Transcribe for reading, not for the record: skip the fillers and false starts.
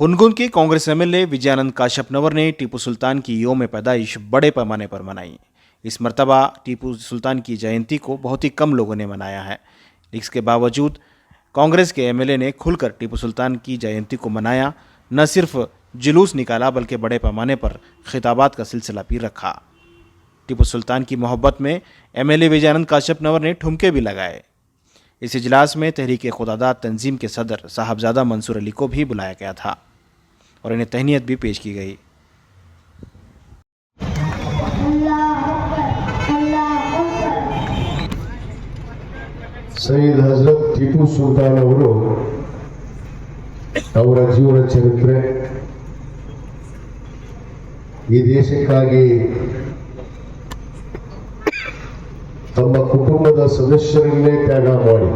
हुनगुन के कांग्रेस एमएलए विजयानंद काशपनवर ने टीपू सुल्तान की यौम पैदाइश बड़े पैमाने पर मनाई। इस मर्तबा टीपू सुल्तान की जयंती को बहुत ही कम लोगों ने मनाया है। इसके बावजूद कांग्रेस के एमएलए ने खुलकर टीपू सुल्तान की जयंती को मनाया। न सिर्फ जुलूस निकाला बल्कि बड़े पैमाने पर खिताबात का सिलसिला भी रखा। टीपू सुल्तान की मोहब्बत में एमएलए विजयानंद काशपनवर ने ठुमके भी लगाए। इस इजलास में तहरीक-ए-खुदादाद तंजीम के सदर साहबजादा मंसूर अली को भी बुलाया गया था और इन्हें तहनीत भी पेश की गई। सईद हजरत टीपू सुल्तान ಅವರು ಅವರ ಜೀವನ ಚರಿತ್ರೆ ಈ ದೇಶಕ್ಕಾಗಿ ತಮ್ಮ ಕುಟುಂಬದ ಸದಸ್ಯರನ್ನೇ ತ್ಯಾಗ ಮಾಡಿ